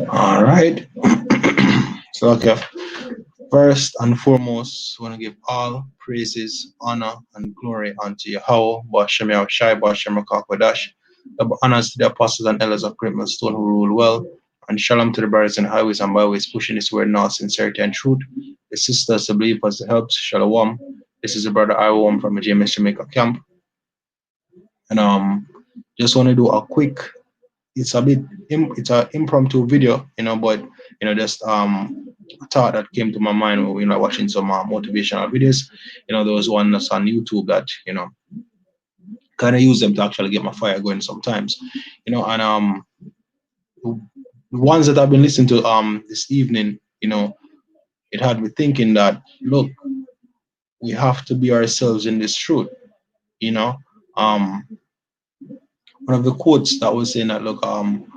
All right. So, okay. First and foremost, we want to give all praises, honor, and glory unto Yahweh, Bashem Yahushai, Bashem Rakakwadash. Double honors to the apostles and elders of Great Millstone who rule well. And shalom to the brothers and highways and byways pushing this word now, sincerity and truth. The sisters, the believers, the helps, shalom. This is the brother Iwam from the JMS Jamaica camp. And just want to do a quick, it's a bit, it's an impromptu video, but, just a thought that came to my mind when watching some motivational videos. There was one that's on YouTube that, kind of use them to actually get my fire going sometimes, and the ones that I've been listening to this evening, it had me thinking that, look, we have to be ourselves in this truth, you know. Um, One of the quotes that was saying that, look, all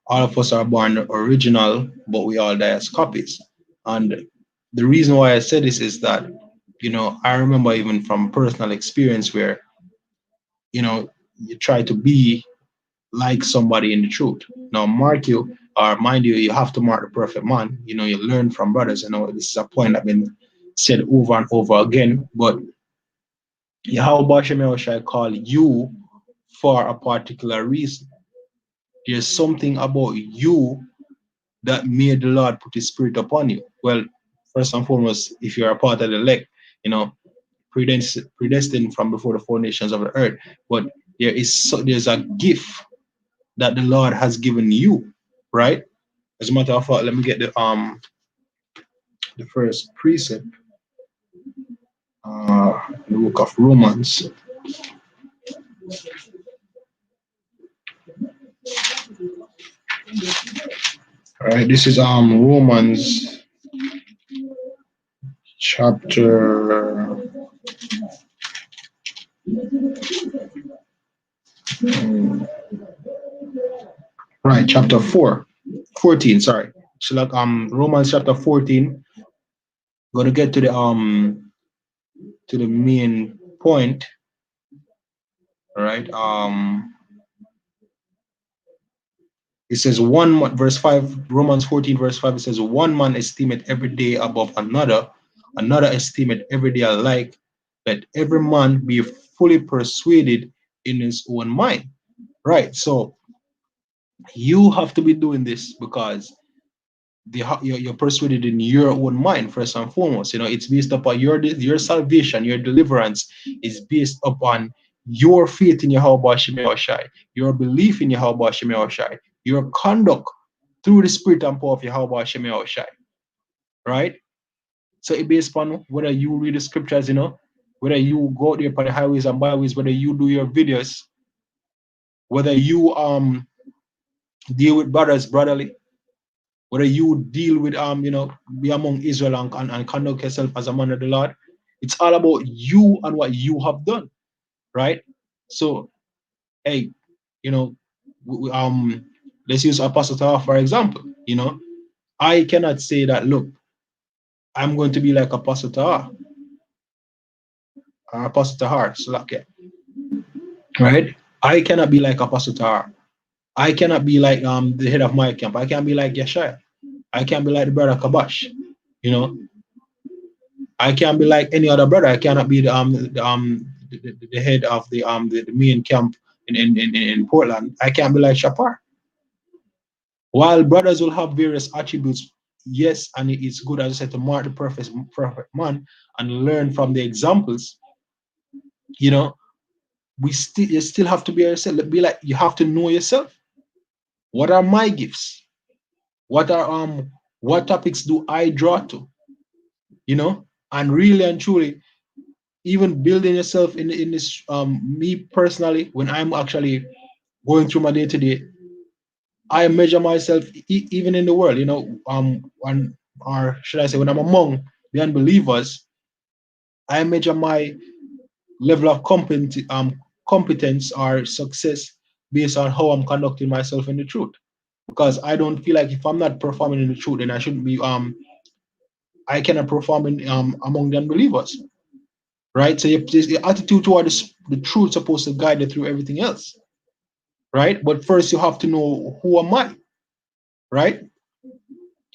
of us are born original, but we all die as copies. And the reason why I said this is that, I remember even from personal experience where, you try to be like somebody in the truth. Now, mark you or mind you, you have to mark the perfect man. You learn from brothers. This is a point that been said over and over again. But Yahweh Shemel shall call you for a particular reason. There's something about you that made the Lord put His Spirit upon you. Well, first and foremost, if you're a part of the elect, predestined from before the foundations of the earth. But there's a gift that the Lord has given you, right? As a matter of fact, let me get the first precept, the book of Romans. All right, this is Romans chapter right, chapter 14, sorry. So like Romans chapter 14, gonna get to the main point. All right. It says verse 5, Romans 14, verse 5, it says, one man estimate every day above another, another estimate every day alike. Let every man be fully persuaded in his own mind. Right. So you have to be doing this because you're persuaded in your own mind, first and foremost. It's based upon your salvation, your deliverance is based upon your faith in Yahweh Shemel Shai, your belief in Yahweh Shemel Shai, your conduct through the spirit and power of Yahweh Shemel Shai. Right? So it based upon whether you read the scriptures, whether you go out there upon the highways and byways, whether you do your videos, whether you deal with brothers brotherly, whether you deal with be among Israel and conduct yourself as a man of the Lord. It's all about you and what you have done, right? So, hey, let's use Apostle Tahar for example. I cannot say that, look, I'm going to be like Apostle Tahar or Apostle Tahar, Salakia, right? I cannot be like Apostle Tahar. I cannot be like the head of my camp. I can't be like Yeshaya. I can't be like the brother Kabash. I can't be like any other brother. I cannot be the head of the main camp in Portland. I can't be like Shapar. While brothers will have various attributes, yes, and it's good, as I said, to mark the perfect man and learn from the examples. You still have to be yourself. Be like, you have to know yourself. What are my gifts? What topics do I draw to? And really and truly, even building yourself in this me personally, when I'm actually going through my day-to-day, I measure myself even in the world, or should I say, when I'm among the unbelievers, I measure my level of competence or success based on how I'm conducting myself in the truth. Because I don't feel like if I'm not performing in the truth, then I shouldn't be I cannot perform in among the unbelievers. right? So your attitude toward the truth supposed to guide you through everything else, right? But first you have to know who am I, right?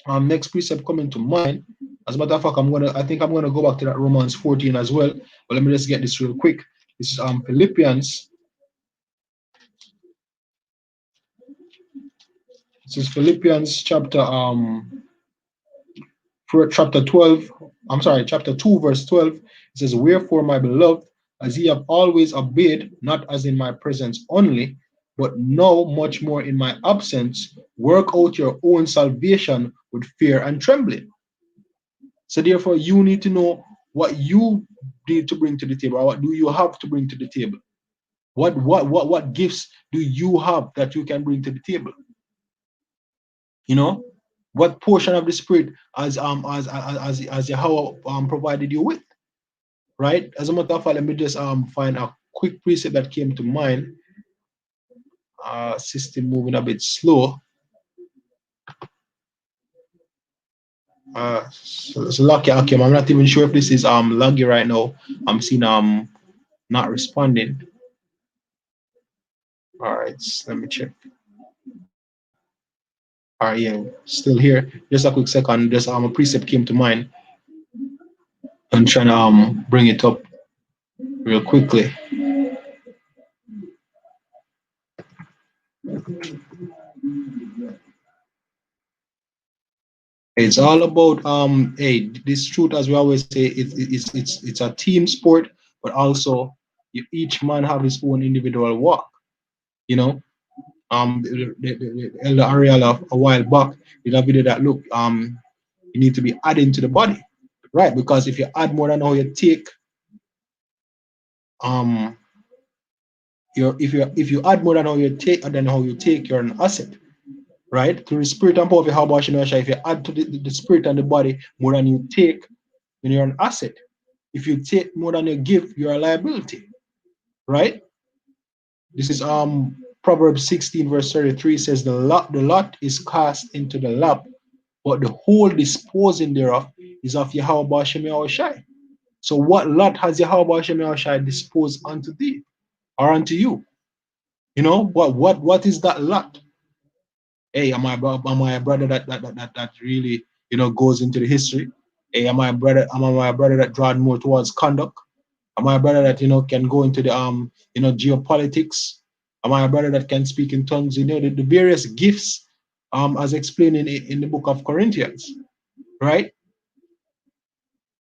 Next precept coming to mind. As a matter of fact, I think I'm gonna go back to that Romans 14 as well. But let me just get this real quick. This is Philippians. This is Philippians chapter 12. I'm sorry, chapter 2, verse 12. It says, "Wherefore, my beloved, as ye have always obeyed, not as in my presence only, but now much more in my absence, work out your own salvation with fear and trembling." So therefore, you need to know what you need to bring to the table, or what do you have to bring to the table? What gifts do you have that you can bring to the table? You know, what portion of the spirit as Yahweh provided you with, right? As a matter of fact, let me just find a quick precept that came to mind. System moving a bit slow. So lucky Akim, I'm not even sure if this is laggy right now. I'm seeing not responding. All right, let me check. All right, yeah, still here. Just a quick second. Just a precept came to mind. I'm trying to bring it up real quickly. It's all about hey, this truth, as we always say, it's a team sport, but also each man have his own individual walk. You know, the elder Ariel a while back did a video that look you need to be adding to the body, right? Because if you add more than how you take, um, if you add more than how you take, you're an asset, right? To the spirit and power of Yahweh Hashem Yahshua, if you add to the spirit and the body more than you take, then you're an asset. If you take more than you give, you're a liability, right? This is Proverbs 16, verse 33 says, the lot is cast into the lap, but the whole disposing thereof is of Yahweh Hashem Yahushai. So what lot has Yahweh Hashem Yahushai disposed unto thee or unto you? You know, what is that lot? Hey, am I a brother that really, you know, goes into the history? Hey, am I a brother that drawn more towards conduct? Am I a brother that, you know, can go into the you know, geopolitics? Am I a brother that can speak in tongues? You know, the various gifts as explained in the book of Corinthians, right?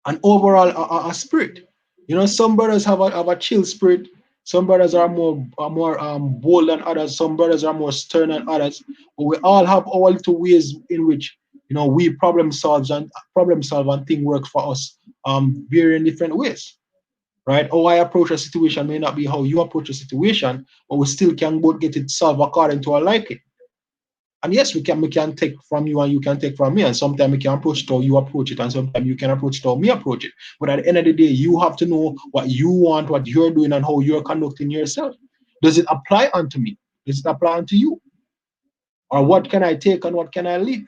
And overall a spirit. You know, some brothers have a chill spirit. Some brothers are more bold than others. Some brothers are more stern than others. But we all have our little ways in which, you know, we problem solve and thing works for us varying different ways, right? How I approach a situation may not be how you approach a situation, but we still can both get it solved according to our liking. And yes, we can take from you and you can take from me. And sometimes we can approach it how you approach it, and sometimes you can approach it how me approach it. But at the end of the day, you have to know what you want, what you're doing, and how you're conducting yourself. Does it apply unto me? Does it apply unto you? Or what can I take and what can I leave?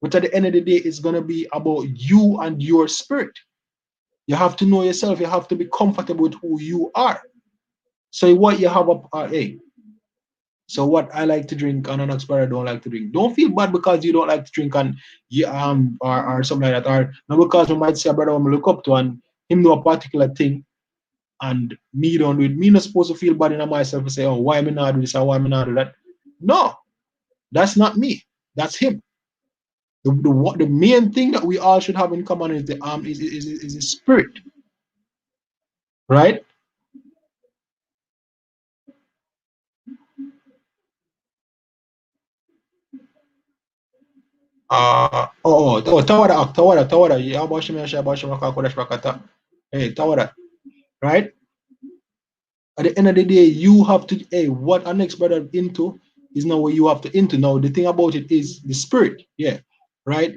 But at the end of the day, it's gonna be about you and your spirit. You have to know yourself. You have to be comfortable with who you are. So what you have up, hey, so what I like to drink and an brother don't like to drink. Don't feel bad because you don't like to drink and you or something like that. Or not because we might see a brother we look up to and him do a particular thing and me don't do it. Me not supposed to feel bad in myself and say, oh, why me not do this or why me not do that. No, that's not me. That's him. The main thing that we all should have in common is the is the spirit, right? Tawada. Yeah, Hey, Tawada, right? At the end of the day, you have to, hey, what our next brother into is not what you have to into. Now, the thing about it is the spirit, yeah, right?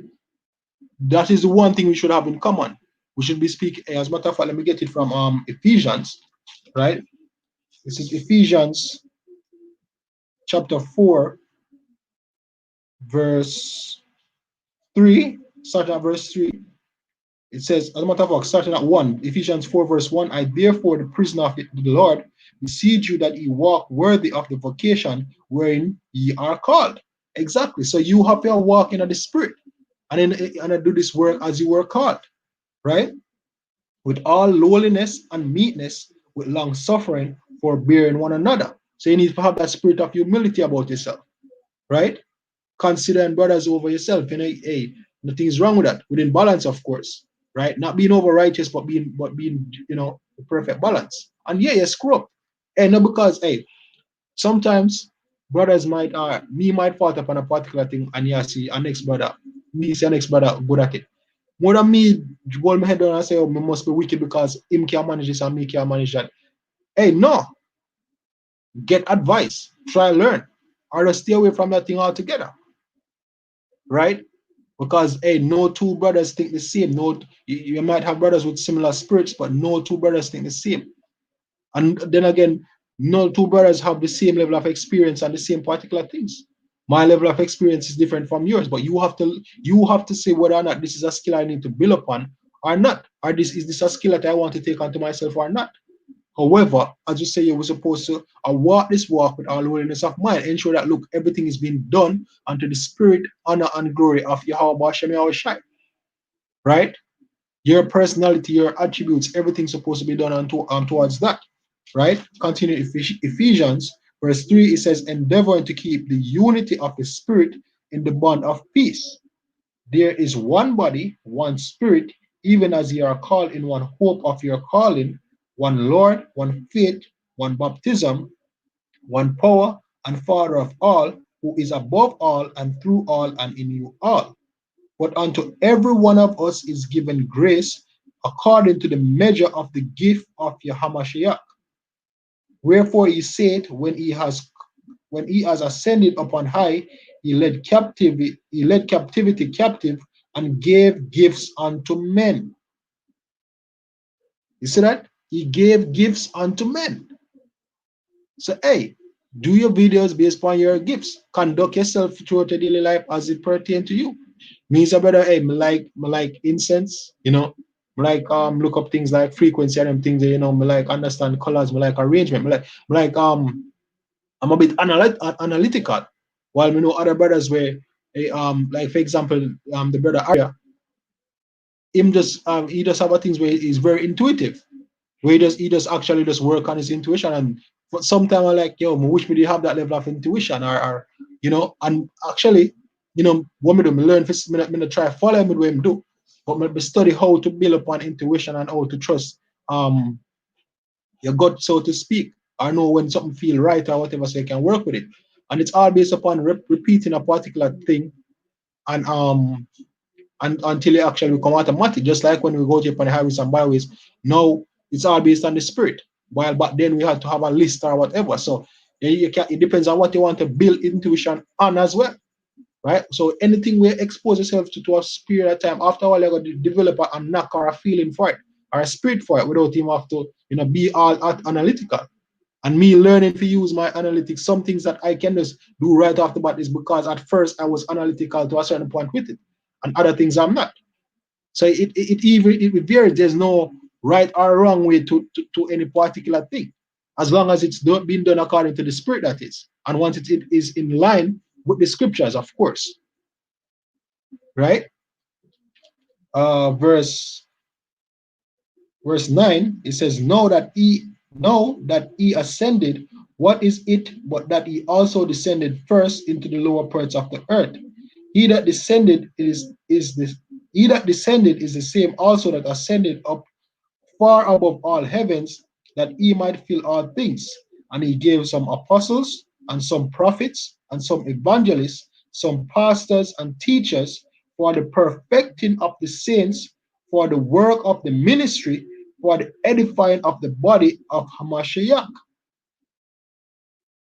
That is the one thing we should have in common. We should be speaking, as a matter of fact, let me get it from Ephesians, right? This is Ephesians chapter 4, verse 3, start at verse 3. It says, as a matter of fact, starting at 1, Ephesians 4, verse 1, I therefore, the prisoner of the Lord, beseech you that ye walk worthy of the vocation wherein ye are called. Exactly. So you have to walk in the spirit and do this work as you were called, right? With all lowliness and meekness, with long suffering, forbearing one another. So you need to have that spirit of humility about yourself, right? Considering brothers over yourself. You know, hey, nothing's wrong with that. Within balance, of course, right? Not being over righteous, but being you know, the perfect balance. And yeah, you screw up. And not because hey, sometimes brothers might me might fall upon a particular thing and you see a next brother, me see a next brother good at it. More than me hold my head down and say, oh, me must be wicked because him can manage this and me can manage that. Hey, no. Get advice. Try learn. Or just stay away from that thing altogether. Right? Because hey, no two brothers think the same. No, you might have brothers with similar spirits, but no two brothers think the same. And then again, no two brothers have the same level of experience and the same particular things. My level of experience is different from yours, but you have to say whether or not this is a skill I need to build upon or not. Or is this a skill that I want to take onto myself or not? However, as you say, you were supposed to walk this walk with all holiness of mind, ensure that look, everything is being done unto the spirit, honor, and glory of Yahweh Hashem Yahushai. Right? Your personality, your attributes, everything's supposed to be done towards that. Right? Continue Ephesians, verse 3, it says, endeavoring to keep the unity of the spirit in the bond of peace. There is one body, one spirit, even as ye are called in one hope of your calling, one Lord, one faith, one baptism, one power and Father of all, who is above all and through all and in you all. But unto every one of us is given grace according to the measure of the gift of Yahamashiach. Wherefore he said, when he has ascended upon high, he led captivity captive and gave gifts unto men. You see that? He gave gifts unto men. So hey, do your videos based upon your gifts. Conduct yourself throughout your daily life as it pertains to you. Means a brother, hey, me like incense, you know, me like look up things like frequency and them things, you know, me like understand colors, me like arrangement, me like I'm a bit analytical. While we know other brothers where, like for example, the brother Arya, he just have a things where he's very intuitive, where he just actually just work on his intuition. And sometimes I like, yo, I wish we did have that level of intuition, or you know, and actually, you know, what me do, me learn, me try follow him with what him do, but me study how to build upon intuition and how to trust your gut, so to speak. I know when something feel right or whatever, so you can work with it. And it's all based upon repeating a particular thing and until it actually become automatic. Just like when we go to upon the highways and byways, now it's all based on the spirit. While back then we had to have a list or whatever. So it depends on what you want to build intuition on as well. Right? So anything we expose yourself to a period of time, after a while you're going to develop a knack or a feeling for it or a spirit for it without even have to, you know, be all analytical. And me learning to use my analytics, some things that I can just do right off the bat is because at first I was analytical to a certain point with it, and other things I'm not. So it varies. There's no right or wrong way to any particular thing, as long as it's being done according to the spirit, that is, and once it is in line with the scriptures, of course. Right? Verse 9, it says, know that he ascended, what is it but that he also descended first into the lower parts of the earth? He that descended is the same also that ascended up far above all heavens, that he might fill all things. And he gave some apostles, and some prophets, and some evangelists, some pastors and teachers, for the perfecting of the saints, for the work of the ministry, for the edifying of the body of Hamashiach.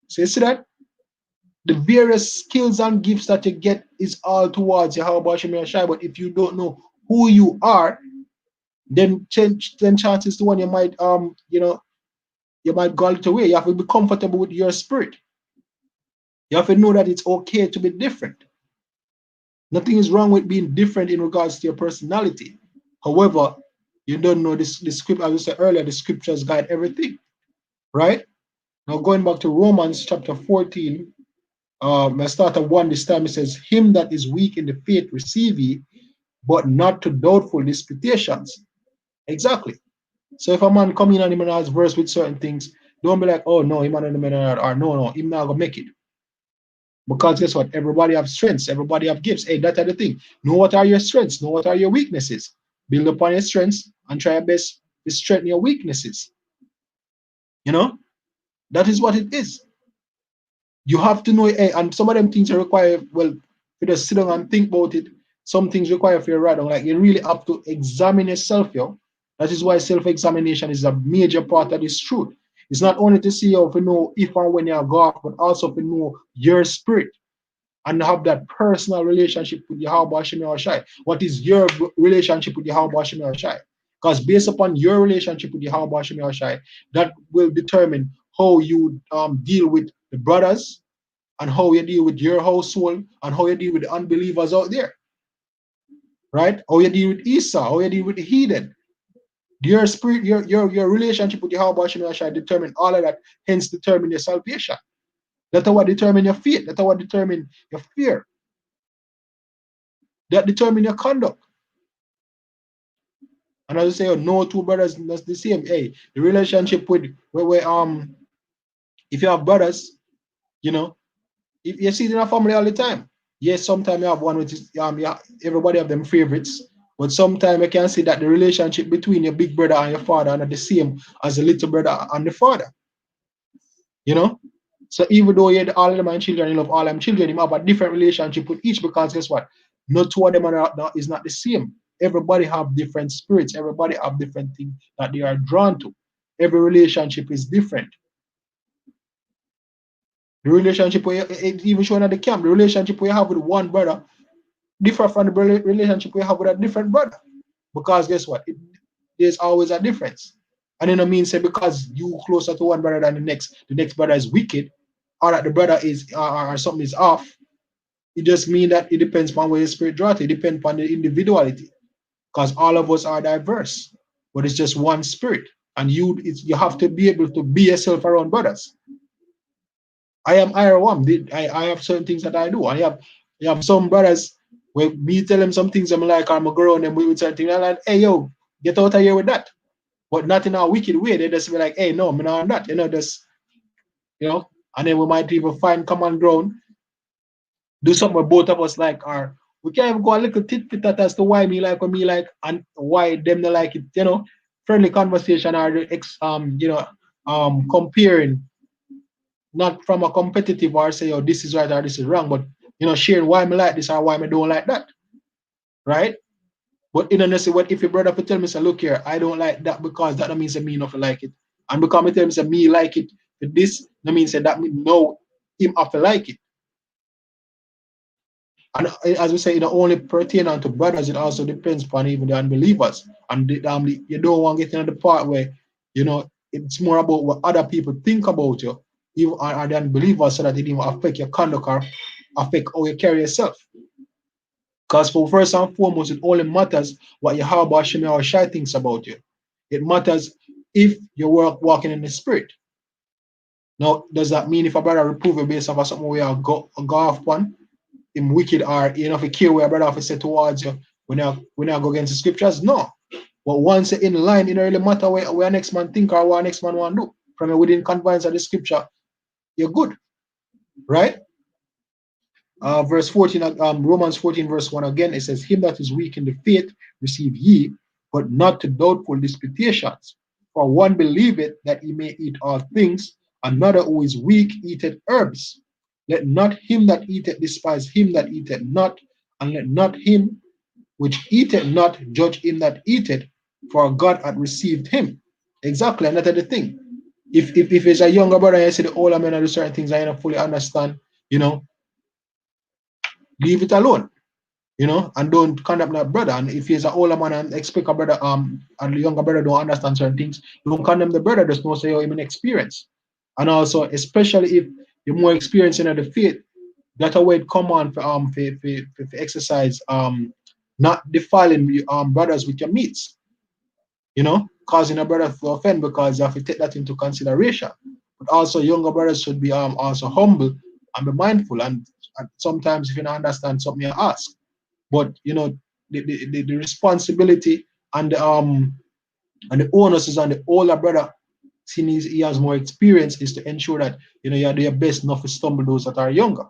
So you see that? The various skills and gifts that you get is all towards Yahweh Shem Yahshai. But if you don't know who you are, then chances to one you might you might go it away. You have to be comfortable with your spirit. You have to know that it's okay to be different. Nothing is wrong with being different in regards to your personality. However, you don't know this the script, as I said earlier, the scriptures guide everything, right? Now going back to Romans chapter 14, I start at 1 this time, it says, him that is weak in the faith receive ye, but not to doubtful disputations. Exactly. So if a man come in and him has verse with certain things, don't be like, oh no, him and or no, him not gonna make it. Because guess what? Everybody have strengths, everybody have gifts. Hey, that are the thing. Know what are your strengths, know what are your weaknesses. Build upon your strengths and try your best to strengthen your weaknesses. You know, that is what it is. You have to know, hey, and some of them things require, well, you just sit down and think about it. Some things require for you to write down. Like you really have to examine yourself, yo. That is why self-examination is a major part of this truth. It's not only to see how to know if and when you're God, but also to know your spirit and have that personal relationship with Yahweh Hashem Yahushai. What is your relationship with Yahweh Hashem Yahushai? Because based upon your relationship with Yahweh Hashem Yahushai, that will determine how you deal with the brothers and how you deal with your household and how you deal with the unbelievers out there. Right? How you deal with Esau, how you deal with the heathen. Your spirit, your relationship with Yahweh Hashem Yahushai determine all of that, hence determine your salvation. That's what determine your faith. That's what determine your fear. That determine your conduct. And as I say, no two brothers, that's the same. Hey, the relationship with where if you have brothers, you know, if you see it in a family all the time. Yes, sometimes you have one which is yeah, everybody have them favorites, but sometimes you can see that the relationship between your big brother and your father are not the same as the little brother and the father. You know? So even though you all of them are children, you love all them children, you have a different relationship with each because guess what? No two of them is not the same. Everybody have different spirits. Everybody have different things that they are drawn to. Every relationship is different. The relationship where even showing at the camp, the relationship we have with one brother different from the relationship we have with a different brother. Because guess what? There's always a difference. And it don't mean say because you closer to one brother than the next brother is wicked, or that the brother is or something is off. It just means that it depends upon where your spirit draws. It depends upon the individuality. Because all of us are diverse, but it's just one spirit. And you have to be able to be yourself around brothers. I am IR1. I have certain things that I do. You have some brothers where me tell them some things I'm like, I'm a girl and them with certain things. I'm like, hey yo, get out of here with that. But not in a wicked way. They just be like, hey, no, I'm not that. Just and then we might even find common ground, do something where both of us like are. We can't even go a little tit for tat as to why me like or me like and why them not like it. Friendly conversation or comparing, not from a competitive or say, oh, this is right or this is wrong, but sharing why me like this or why me don't like that. Right? But what if your brother could tell me, say, look here, I don't like that because that means me not like it. And because me tell him say me like it for this, that means that me know him have to like it. And as we say, it only pertain to brothers, it also depends upon even the unbelievers. And you don't want to get into the part where, it's more about what other people think about you, even are the unbelievers, so that it didn't affect your conduct or affect how you carry yourself. Because for first and foremost, it only matters what Yahweh Hashem Yahushai thinks about you. It matters if you're walking in the spirit. Now, does that mean if a brother reprove you based off something we are go off one, him wicked or if you care where a brother have to say towards you when you go against the scriptures? No. But once you're in line, it don't really matter where next man think or what next man want to do. From within confines of the scripture, you're good. Right? Verse 14, Romans 14, verse 1 again, it says, him that is weak in the faith receive ye, but not to doubtful disputations. For one believeth that he may eat all things, another who is weak eateth herbs. Let not him that eateth despise him that eateth not, and let not him which eateth not judge him that eateth, for God hath received him. Exactly, and that's the thing. If it's a younger brother and you see the older men do certain things I don't fully understand, leave it alone, and don't condemn that brother. And if he's an older man and expect a brother, and the younger brother don't understand certain things, don't condemn the brother, just don't say, oh, him experience. And also, especially if you're more experienced in the faith, that's a way it come on for exercise not defiling brothers with your meats, causing a brother to offend, because you have to take that into consideration. But also younger brothers should be also humble and be mindful, and sometimes if you don't understand something, you ask. But the responsibility and the onus is on the older brother, since he has more experience, is to ensure that you do your best not to stumble those that are younger,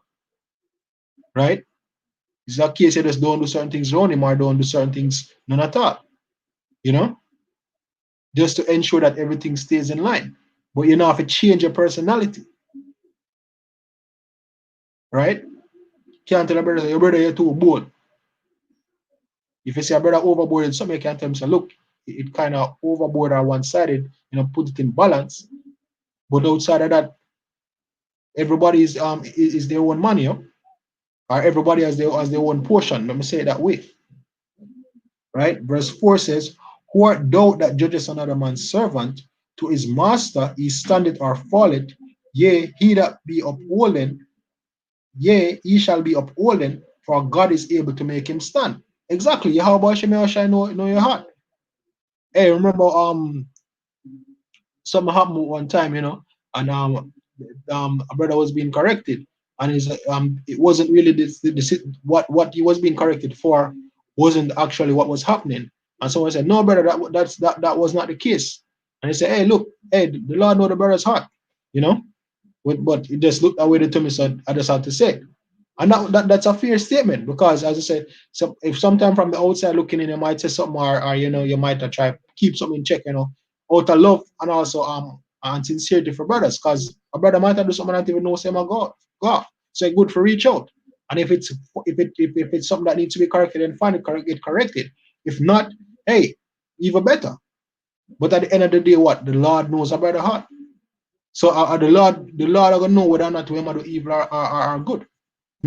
right? It's not a case you just don't do certain things around him or don't do certain things none at all, you know, just to ensure that everything stays in line. But you know, have to change your personality, right? Can't tell a brother, your brother, you're too bold. If you see a brother overboard in something, you can tell him, say, look, it kind of overboard or one-sided, put it in balance. But outside of that, everybody is their own money, or everybody has their own portion. Let me say it that way, right? Verse 4 says, who art thou that judgest another man's servant? To his master he standeth or falleth, yea, he that be upholden, yea, he shall be upholden, for God is able to make him stand. Exactly. How about Shemel know your heart? Hey, remember something happened one time, and a brother was being corrected, and it wasn't really what he was being corrected for wasn't actually what was happening. And someone said, no, brother, that was not the case. And he said, hey, look, hey, the Lord know the brother's heart, you know, but he just looked away to me, so I just had to say. And that's a fair statement, because, as I said, so if sometime from the outside looking in, you might say something, or you might try to keep something in check, out of love and also and sincerity for brothers, because a brother might do something that even know same God. So it's good for reach out. And if it's something that needs to be corrected, then find it, get corrected. If not, hey, even better. But at the end of the day, what? The Lord knows about the heart. So the Lord are gonna know whether or not we do evil or good.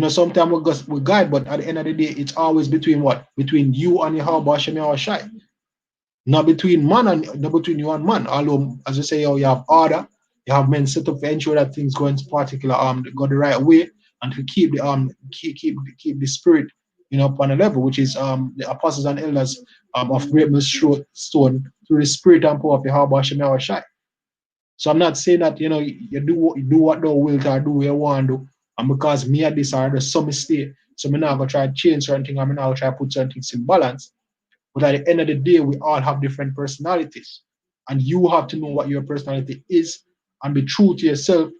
Sometimes we guide, but at the end of the day, it's always between what? Between you and Yahweh Hashem Shai. Not between not between you and man. Although, as I say, you have order, you have men set up to ensure that things go in particular go the right way, and to keep the keep the spirit upon a level, which is the apostles and elders of Great Millstone through the spirit and power of Yahweh Hashem Shai. So I'm not saying that you do what thou wilt or do what you want to do, and because me at this are the some mistake, so I'm not gonna try to change certain things, I'm not gonna try to put certain things in balance. But at the end of the day, we all have different personalities, and you have to know what your personality is and be true to yourself,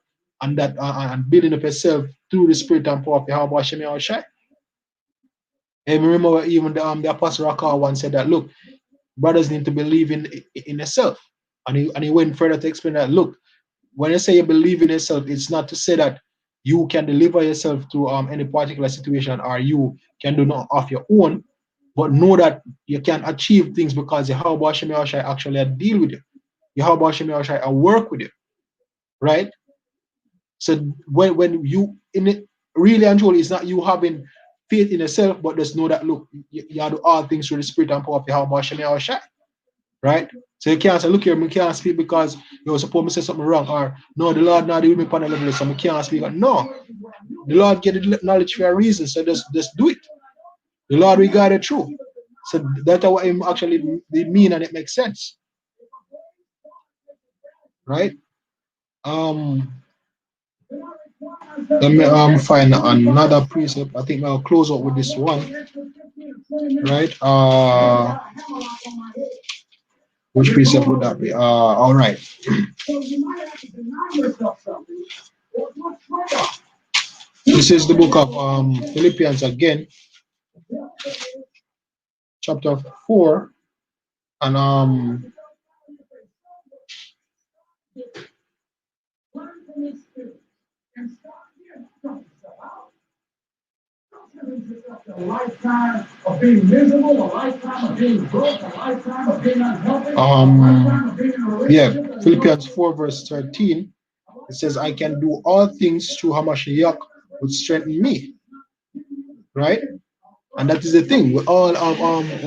and that and building up yourself through the spirit and power of Yahweh Hashem Yahushua. And remember, even the Apostle Rakah once said that, look, brothers need to believe in yourself, and he went further to explain that, look, when you say you believe in yourself, it's not to say that you can deliver yourself to any particular situation, or you can do not of your own, but know that you can achieve things because Yahweh Hashem Yahushua actually deal with you. Yahweh Hashem Yahushua work with you, right? So when you in it, really and truly, it's not you having faith in yourself, but just know that, look, you do all things through the spirit and power of Yahweh Hashem Yahushua, right? So you can't say, look here, I can't speak because you're supposed to say something wrong, or no, the Lord not with me upon the level, so I can't speak. No, the Lord get the knowledge for a reason, so just do it. The Lord will guide it through. So that's what it actually mean, and it makes sense, right? Let me find another precept. I think I'll close up with this one, right? Which precept would that be? All right. This is the book of Philippians again, chapter 4, and a lifetime of being miserable, a lifetime of being broke, a lifetime of being unhealthy, a lifetime of being in a relationship. Yeah, Philippians 4 verse 13. It says, I can do all things through Hamashiach, which strengthen me. Right? And that is the thing. We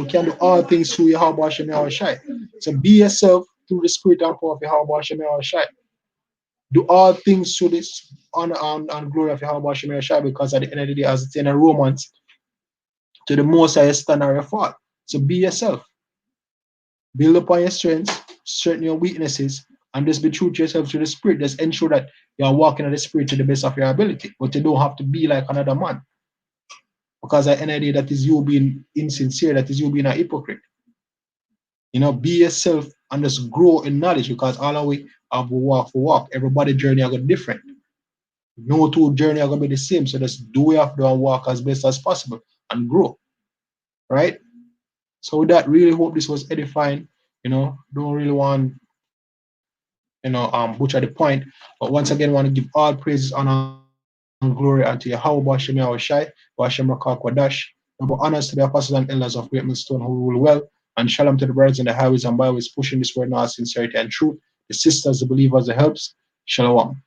can do all things through Yahweh Hashem Yahushai. So be yourself through the spirit and power of Yahweh Hashem Yahushai. Do all things through this honor and glory of Yahweh Hashem Yahushai, because at the end of the day, as it's in Romans To the most high stand or your fall. So be yourself. Build upon your strengths, strengthen your weaknesses, and just be true to yourself to the spirit. Just ensure that you are walking in the spirit to the best of your ability. But you don't have to be like another man. Because at the end of the day, that is you being insincere, that is you being a hypocrite. You know, be yourself and just grow in knowledge, because all of we have to walk for walk. Everybody's journey are going different. No two journey are going to be the same. So just do what you have to do and walk as best as possible and grow. Right? So with that, really hope this was edifying. You know, don't really want, butcher the point. But once again, want to give all praises, honor, and glory unto Yahweh, Bashem Yahushai, Bashem Rakak Wadash. Number honors to the apostles and elders of Great Millstone who rule well, and shalom to the brothers in the highways and byways pushing this word in all sincerity and truth. The sisters, the believers, the helps. Shalom.